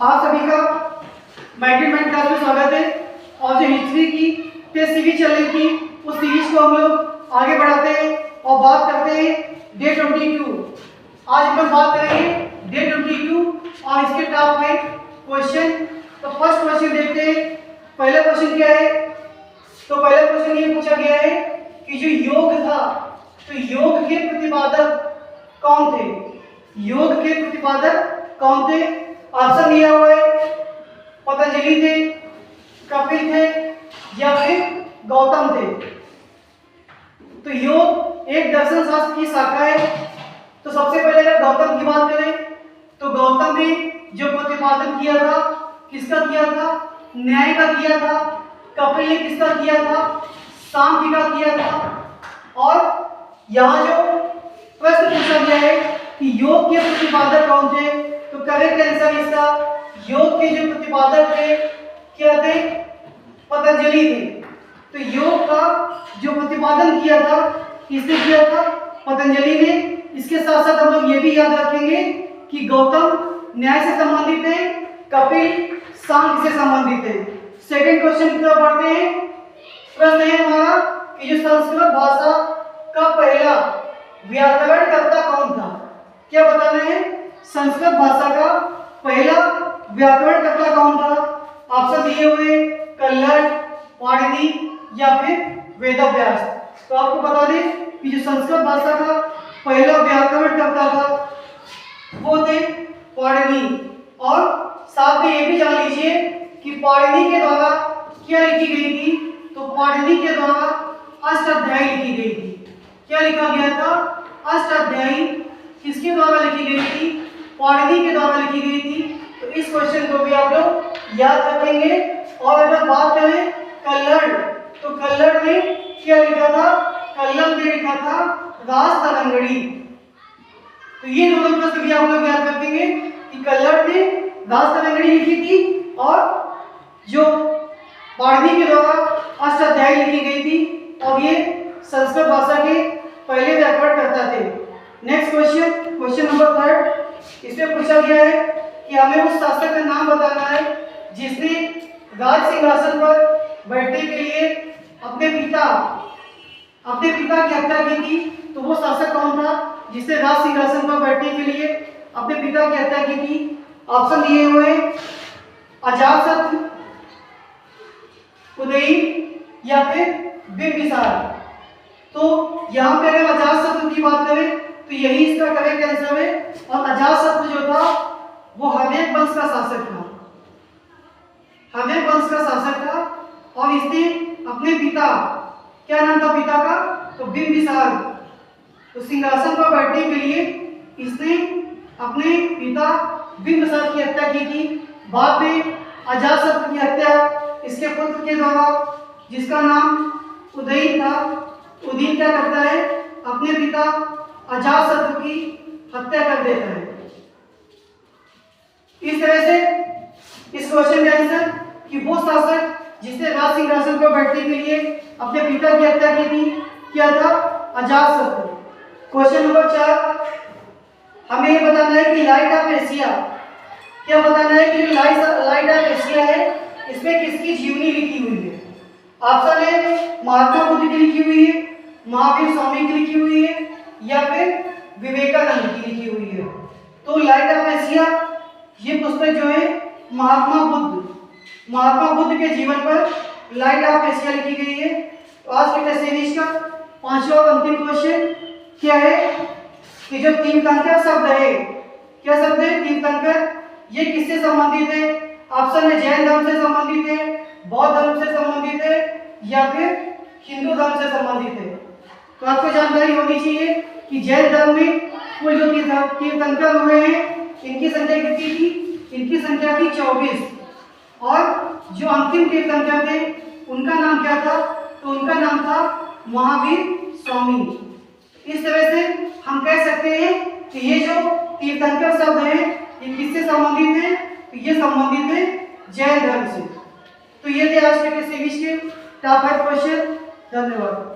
आप सभी का मैट्रिक क्लास में स्वागत है। और जो हिस्ट्री की टेस्ट सीरीज चल रही थी उस सीरीज को हम लोग आगे बढ़ाते हैं और बात करते हैं डे 22। आज हम लोग बात करेंगे डे 22 और इसके टॉप 5 क्वेश्चन। तो फर्स्ट क्वेश्चन देखते हैं। पहला क्वेश्चन क्या है? तो पहला क्वेश्चन ये पूछा गया है कि जो योग था, तो योग के प्रतिपादक कौन थे? योग के प्रतिपादक कौन थे? ऑप्शन दिया हुआ है, पतंजलि थे, कपिल थे या फिर गौतम थे। तो योग एक दर्शन शास्त्र की शाखा है। तो सबसे पहले अगर गौतम की बात करें तो गौतम ने जो प्रतिपादन किया था, किसका किया था? न्याय का किया था। कपिल ने किसका किया था? सांख्य का किया था। और यहाँ जो प्रश्न पूछा गया है कि योग के प्रतिपादक कौन थे, तो करेक्ट आंसर इसका योग के जो प्रतिपादक थे क्या थे? पतंजलि थे। तो योग का जो प्रतिपादन किया था किसने किया था? पतंजलि ने। इसके साथ साथ हम लोग ये भी याद रखेंगे कि गौतम न्याय से संबंधित है, कपिल सांख्य से संबंधित है। सेकंड क्वेश्चन की तरफ बढ़ते हैं। प्रश्न है हमारा कि जो संस्कृत भाषा का पहला व्याकरणकर्ता कौन था? क्या बताना है? संस्कृत भाषा का पहला व्याकरणकर्ता कौन था? ऑप्शन दिए हुए कल्लड़, पाणिनि या फिर वेदव्यास। तो आपको बता दें कि जो संस्कृत भाषा का पहला व्याकरणकर्ता था वो थे पाणिनि। और साथ में ये भी जान लीजिए कि पाणिनि के द्वारा क्या लिखी गई थी? तो पाणिनि के द्वारा अष्टाध्यायी लिखी गई थी। क्या लिखा गया था? अष्टाध्यायी। किसके द्वारा लिखी गई थी? पाणिनि के द्वारा लिखी गई थी। तो इस क्वेश्चन को भी आप लोग याद रखेंगे। और अगर बात करें कल्लड़, तो कल्लड़ ने क्या लिखा था? कल्लड़ ने लिखा था रास तरंगड़ी। तो ये दोनों प्रश्न भी आप लोग याद रखेंगे कि कल्लड़ ने रास तरंगड़ी लिखी थी और जो पाणिनि के द्वारा अष्टाध्यायी लिखी गई थी। और ये संस्कृत भाषा के पहले व्याकरणकर्ता थे। Next question, question number 3। इसमें पूछा गया है कि हमें उस शासक का नाम बताना है जिसने राज सिंहासन पर बैठने के लिए अपने पिता की हत्या की थी। तो वो शासक कौन था जिसने राज सिंहासन पर बैठने के लिए अपने पिता की हत्या की थी? ऑप्शन दिए हुए अजातशत्रु, उदयी या फिर बिंबिसार। तो यहाँ पे अगर अजातशत्रु की बात करें तो यही इसका करेक्ट आंसर है। और अजातशत्रु जो था वो हर्यक वंश का शासक था। हर्यक वंश का शासक था और इसने अपने पिता, क्या नाम था पिता का? तो बिंबिसार। तो सिंहासन पर बैठने के लिए इसने अपने पिता बिंबिसार की हत्या की थी। बाद में अजातशत्रु की हत्या इसके पुत्र के द्वारा, जिसका नाम उदयन था, उदयन क्या करता है? अपने पिता अजातशत्रु की हत्या कर देता है। इस तरह से इस क्वेश्चन का आंसर कि वो शासक जिसने राज सिंहासन पर बैठने के लिए अपने पिता की हत्या की थी क्या था? अजातशत्रु। क्वेश्चन नंबर 4, हमें ये बताना है कि लाइट ऑफ एशिया, क्या बताना है कि लाइट ऑफ एशिया है इसमें किसकी जीवनी लिखी हुई है? ऑप्शन है महात्मा बुद्ध की लिखी हुई है, महावीर स्वामी की लिखी हुई है या फिर विवेकानंद की लिखी हुई है। तो लाइट ऑफ एशिया ये पुस्तक जो है महात्मा बुद्ध के जीवन पर लाइट ऑफ एशिया लिखी गई है। तो आज के टेस्ट सीरीज का 5वां और अंतिम क्वेश्चन क्या है कि जो तीर्थंकर शब्द है, क्या शब्द है? तीर्थंकर। ये किससे संबंधित है? ऑप्शन है जैन धर्म से संबंधित है, बौद्ध धर्म से संबंधित है या फिर हिंदू धर्म से संबंधित है। तो आपको जानकारी होनी चाहिए कि जैन धर्म में कुल जो तीर्थंकर हुए हैं इनकी संख्या कितनी थी? इनकी संख्या थी 24। और जो अंतिम तीर्थंकर थे उनका नाम क्या था? तो उनका नाम था महावीर स्वामी। इस तरह से हम कह सकते हैं कि ये जो तीर्थंकर शब्द है ये किससे संबंधित है? तो ये संबंधित है जैन धर्म से। तो ये थे आज के सीरीज के टॉप 5 क्वेश्चन। धन्यवाद।